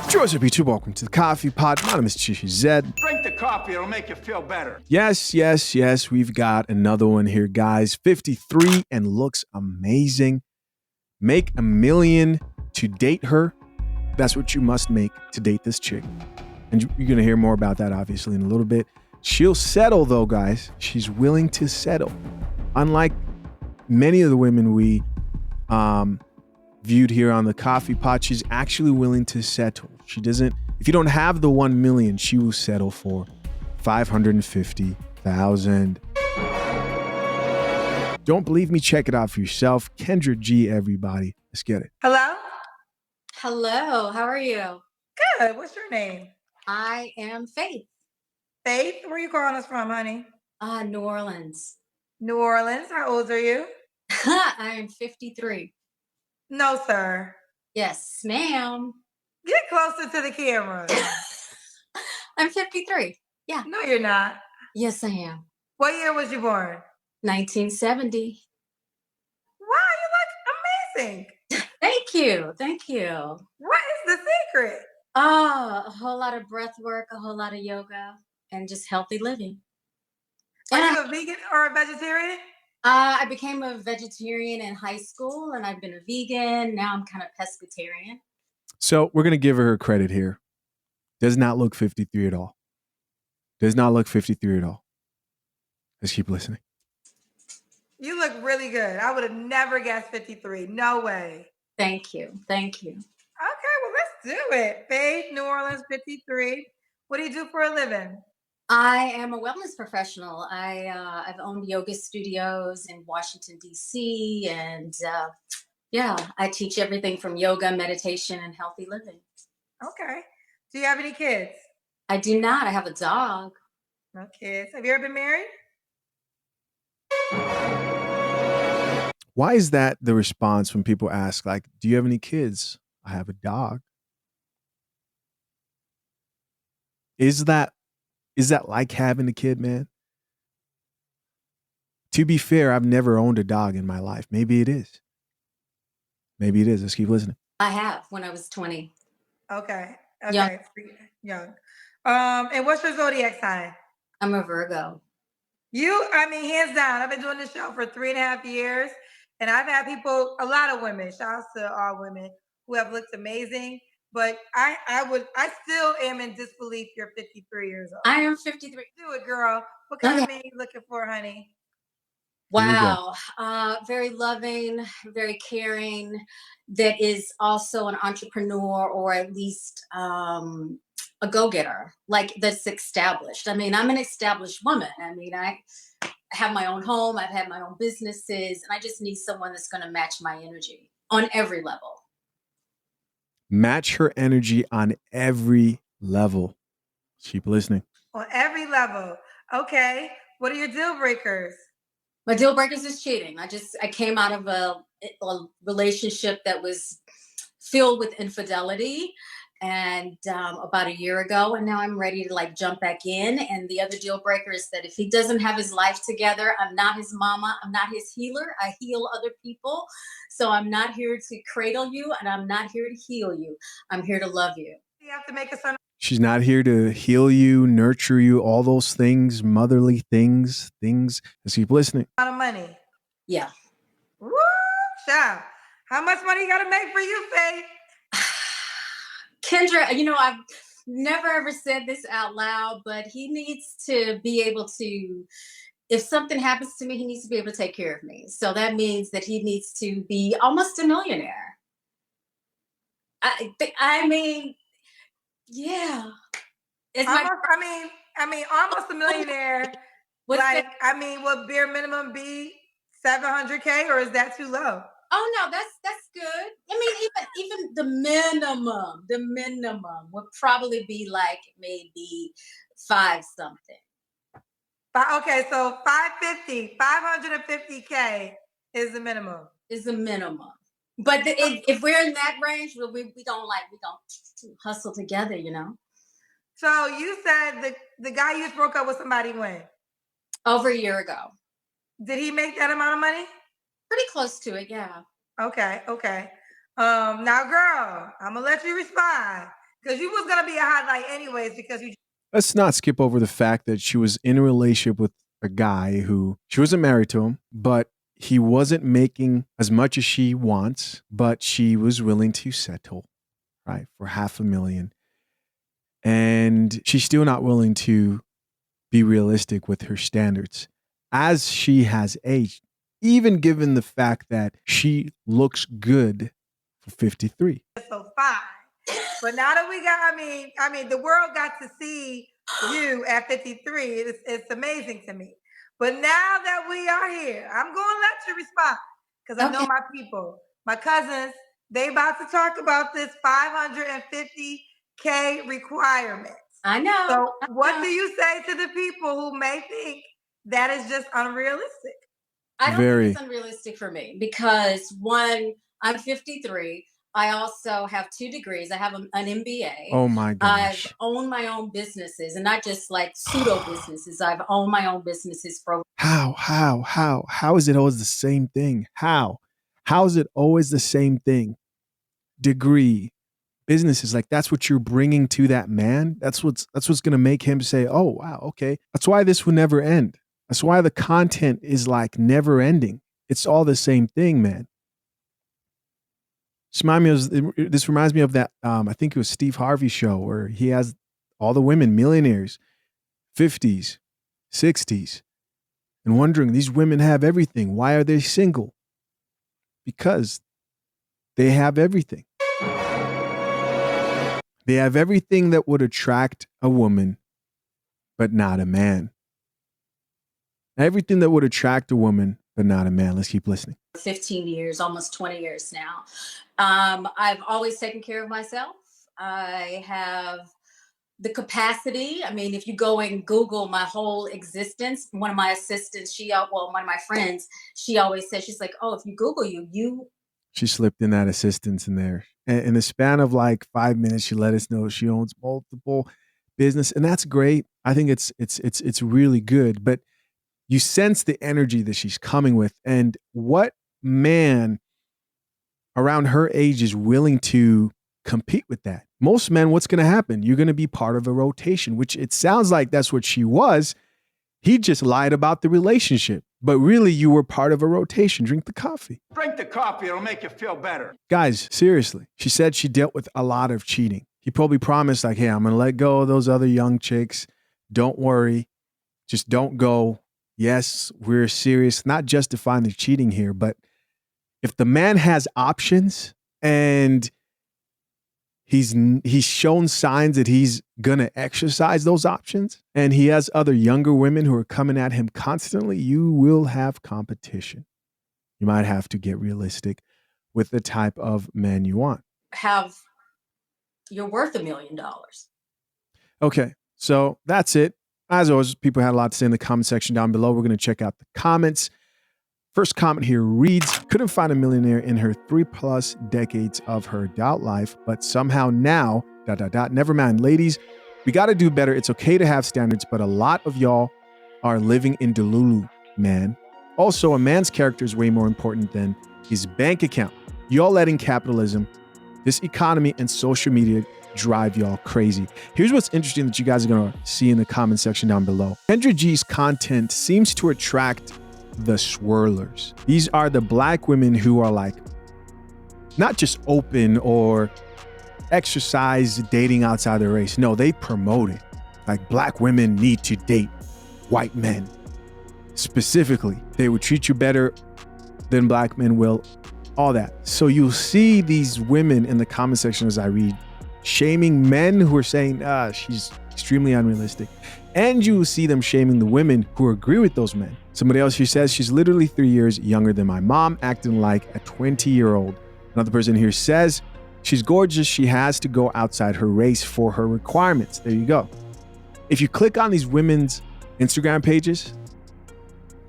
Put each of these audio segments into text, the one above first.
George B2, welcome to the Coffee Pot. My name is Chisha Zed. Drink the coffee, it'll make you feel better. Yes, we've got another one here, guys. 53 and looks amazing. Make $1 million to date her. That's what you must make to date this chick. And you're going to hear more about that, obviously, in a little bit. She'll settle, though, guys. She's willing to settle. Unlike many of the women we viewed here on the Coffee Pot, she's actually willing to settle. She doesn't, if you don't have the 1 million, she will settle for 550,000. Don't believe me? Check it out for yourself. Kendra G, everybody. Let's get it. Hello? Hello, how are you? Good. What's your name? I am Faith. Faith? Where are you calling us from, honey? New Orleans. New Orleans. How old are you? I am 53. No, sir. Yes, ma'am. Get closer to the camera. I'm 53. Yeah. No, you're not. Yes, I am. What year was you born? 1970. Wow, you look amazing. Thank you. Thank you. What is the secret? A whole lot of breath work, a whole lot of yoga, and just healthy living. Are you a vegan or a vegetarian? I became a vegetarian in high school, and I've been a vegan. Now I'm kind of pescatarian. So we're going to give her credit here. Does not look 53 at all. Does not look 53 at all. Let's keep listening. You look really good. I would have never guessed 53. No way. Thank you. Thank you. Okay, well, let's do it. Faith, New Orleans, 53. What do you do for a living? I am a wellness professional. I've owned yoga studios in Washington, D.C. And I teach everything from yoga, meditation, and healthy living. Okay. Do you have any kids? I do not. I have a dog. No kids. Have you ever been married? Why is that the response when people ask, like, do you have any kids? I have a dog. Is that like having a kid, man? To be fair, I've never owned a dog in my life. Maybe it is. Maybe it is. Let's keep listening. I have when I was 20. Okay. Young. Young. And what's your zodiac sign? I'm a Virgo. Hands down, I've been doing this show for 3.5 years, and I've had people, a lot of women, shouts to all women who have looked amazing, but I still am in disbelief you're 53 years old. I am 53. Do it, girl. What kind of man you looking for, honey? Wow. Very loving, very caring, that is also an entrepreneur, or at least a go-getter, like that's established. I'm an established woman. I have my own home. I've had my own businesses, and I just need someone that's going to match my energy on every level. Match her energy on every level. Keep listening. On every level. Okay. What are your deal breakers? My deal breakers is cheating. I came out of a relationship that was filled with infidelity, and about a year ago, and now I'm ready to jump back in. And the other deal breaker is that if he doesn't have his life together, I'm not his mama, I'm not his healer. I heal other people. So I'm not here to cradle you, and I'm not here to heal you. I'm here to love you. You have to make a son. She's not here to heal you, nurture you, all those things, motherly things. Let's keep listening. A lot of money. Yeah. Woo, child. How much money you got to make for you, Faith? Kendra, I've never ever said this out loud, but he needs to be able to, if something happens to me, he needs to be able to take care of me. So that means that he needs to be almost a millionaire. Yeah. Almost a millionaire. Would bare minimum be $700K, or is that too low? Oh no, that's good. Even the minimum would probably be maybe 5 something. Okay, so 550K is the minimum. Is the minimum. But if we're in that range, we don't hustle together, So you said the guy you just broke up with somebody when? Over a year ago. Did he make that amount of money? Pretty close to it, yeah. Okay. Now, girl, I'm gonna let you respond. Because you was gonna be a highlight anyways because you Let's not skip over the fact that she was in a relationship with a guy who she wasn't married to him, but he wasn't making as much as she wants, but she was willing to settle, right, for $500,000. And she's still not willing to be realistic with her standards as she has aged, even given the fact that she looks good for 53. so fine. But now that we got, I mean, the world got to see you at 53. It's amazing to me. But now that we are here, I'm going to let you respond because I know my people, my cousins, they about to talk about this 550K requirement. I know. So what do you say to the people who may think that is just unrealistic? I don't think it's unrealistic for me because one, I'm 53. I also have 2 degrees. I have an MBA. Oh my gosh. I've owned my own businesses and not just like pseudo businesses. I've owned my own businesses for. How is it always the same thing? How is it always the same thing? Degree, businesses, like that's what you're bringing to that man. That's what's going to make him say, oh, wow, okay. That's why this will never end. That's why the content is like never ending. It's all the same thing, man. This reminds me of that, I think it was Steve Harvey show where he has all the women, millionaires, 50s, 60s, and wondering, these women have everything. Why are they single? Because they have everything. They have everything that would attract a woman, but not a man. Everything that would attract a woman, but not a man. Let's keep listening. 15 years, almost 20 years now. I've always taken care of myself. I have the capacity. I mean, if you go and Google my whole existence, one of my assistants, one of my friends, she always says, she's like, oh, if you Google you. She slipped in that assistance in there. And in the span of like 5 minutes, she let us know she owns multiple business. And that's great. I think it's really good. But you sense the energy that she's coming with. And what man around her age is willing to compete with that? Most men, what's going to happen? You're going to be part of a rotation, which it sounds like that's what she was. He just lied about the relationship, but really you were part of a rotation. Drink the coffee. Drink the coffee. It'll make you feel better. Guys, seriously. She said she dealt with a lot of cheating. He probably promised like, hey, I'm going to let go of those other young chicks. Don't worry. Just don't go. Yes, we're serious. Not justifying the cheating here, but if the man has options and he's shown signs that he's going to exercise those options and he has other younger women who are coming at him constantly, you will have competition. You might have to get realistic with the type of man you want. You're worth $1 million. Okay, so that's it. As always, people had a lot to say in the comment section down below. We're going to check out the comments. First comment here reads, couldn't find a millionaire in her 3+ decades of her adult life, but somehow now, ... Never mind. Ladies, we got to do better. It's okay to have standards, but a lot of y'all are living in Delulu, man. Also, a man's character is way more important than his bank account. Y'all letting capitalism, this economy, and social media drive y'all crazy. Here's what's interesting that you guys are going to see in the comment section down below. Kendra G's content seems to attract the swirlers. These are the black women who are like not just open or exercise dating outside their race. No, they promote it. Like black women need to date white men. Specifically, they would treat you better than black men will. All that. So you'll see these women in the comment section as I read, shaming men who are saying, she's extremely unrealistic. And you will see them shaming the women who agree with those men. Somebody else here says, she's literally 3 years younger than my mom, acting like a 20-year-old. Another person here says, she's gorgeous. She has to go outside her race for her requirements. There you go. If you click on these women's Instagram pages,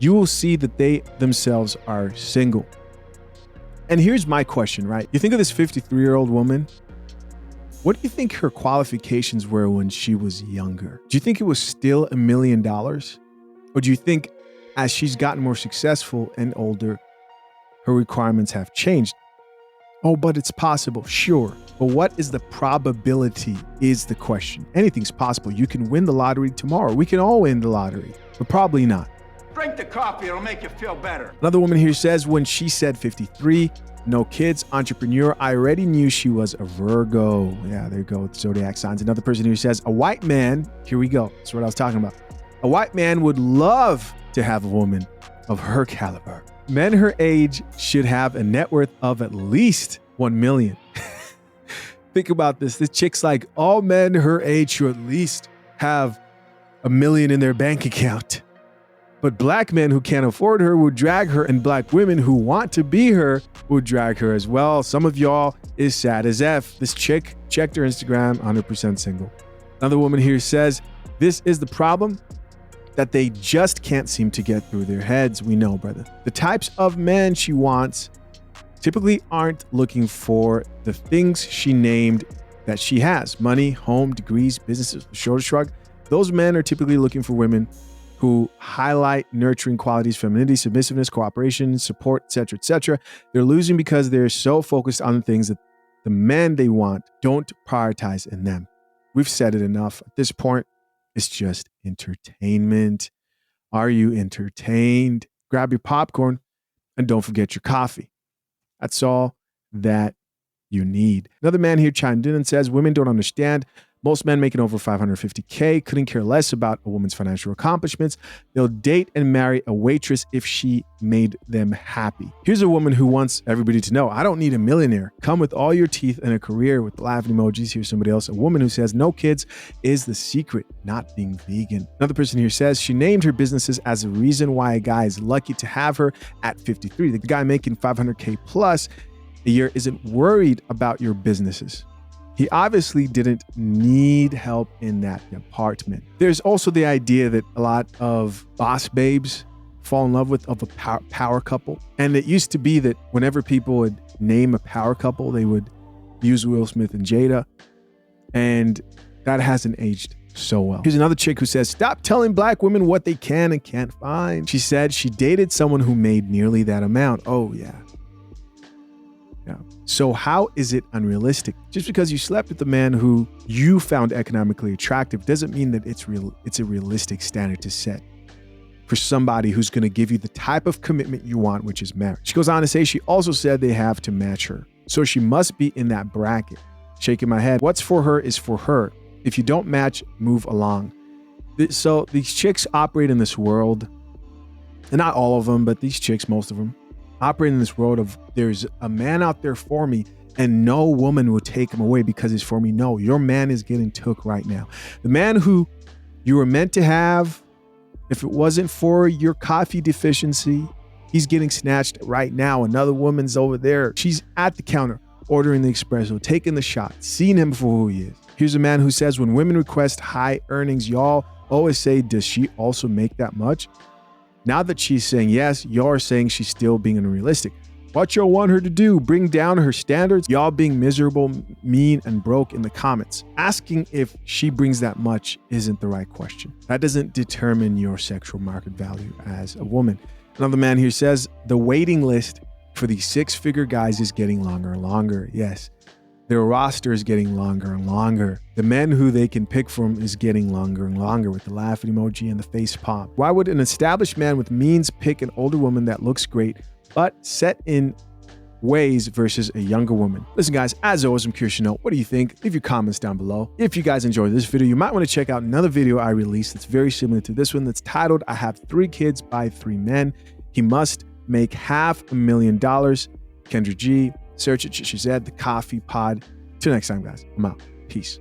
you will see that they themselves are single. And here's my question, right? You think of this 53-year-old woman. What do you think her qualifications were when she was younger? Do you think it was still $1 million? Or do you think as she's gotten more successful and older, her requirements have changed? Oh, but it's possible. Sure. But what is the probability is the question. Anything's possible. You can win the lottery tomorrow. We can all win the lottery, but probably not. Drink the coffee, it'll make you feel better. Another woman here says, when she said 53, no kids, entrepreneur, I already knew she was a Virgo. Yeah, there you go with zodiac signs. Another person here says, a white man, here we go. That's what I was talking about. A white man would love to have a woman of her caliber. Men her age should have a net worth of at least 1 million. Think about this. This chick's like, all men her age should at least have 1 million in their bank account. But black men who can't afford her would drag her, and black women who want to be her would drag her as well. Some of y'all is sad as F. This chick checked her Instagram, 100% single. Another woman here says, this is the problem, that they just can't seem to get through their heads. We know, brother. The types of men she wants typically aren't looking for the things she named that she has: money, home, degrees, businesses, shoulder shrug. Those men are typically looking for women who highlight nurturing qualities, femininity, submissiveness, cooperation, support, etc., etc. They're losing because they're so focused on the things that the men they want don't prioritize in them. We've said it enough. At this point, it's just entertainment. Are you entertained? Grab your popcorn and don't forget your coffee. That's all that you need. Another man here chimed in and says, women don't understand. Most men making over $550K couldn't care less about a woman's financial accomplishments. They'll date and marry a waitress if she made them happy. Here's a woman who wants everybody to know, I don't need a millionaire. Come with all your teeth and a career, with laughing emojis. Here's somebody else. A woman who says no kids is the secret, not being vegan. Another person here says she named her businesses as a reason why a guy is lucky to have her at 53. The guy making $500K plus a year isn't worried about your businesses. He obviously didn't need help in that department. There's also the idea that a lot of boss babes fall in love with a power couple. And it used to be that whenever people would name a power couple, they would use Will Smith and Jada. And that hasn't aged so well. Here's another chick who says, stop telling black women what they can and can't find. She said she dated someone who made nearly that amount. Oh, yeah. So how is it unrealistic? Just because you slept with a man who you found economically attractive doesn't mean that it's a realistic standard to set for somebody who's going to give you the type of commitment you want, which is marriage. She goes on to say she also said they have to match her. So she must be in that bracket. Shaking my head. What's for her is for her. If you don't match, move along. So these chicks operate in this world, and not all of them, but these chicks, most of them, operate in this world of there's a man out there for me and no woman will take him away because he's for me. No, your man is getting took right now. The man who you were meant to have, if it wasn't for your coffee deficiency, he's getting snatched right now. Another woman's over there. She's at the counter ordering the espresso, taking the shot, seeing him for who he is. Here's a man who says when women request high earnings, y'all always say, does she also make that much? Now that she's saying yes, y'all are saying she's still being unrealistic. What y'all want her to do? Bring down her standards? Y'all being miserable, mean, and broke in the comments. Asking if she brings that much isn't the right question. That doesn't determine your sexual market value as a woman. Another man here says the waiting list for these six-figure guys is getting longer and longer. Yes, their roster is getting longer and longer. The men who they can pick from is getting longer and longer, with the laughing emoji and the face palm. Why would an established man with means pick an older woman that looks great, but set in ways versus a younger woman? Listen, guys, as always, I'm curious to know, what do you think? Leave your comments down below. If you guys enjoyed this video, you might want to check out another video I released that's very similar to this one, that's titled, I Have 3 Kids by 3 Men. He must make $500,000. Kendra G. Search it, Chisha, the Coffee Pod. Till next time, guys. I'm out. Peace.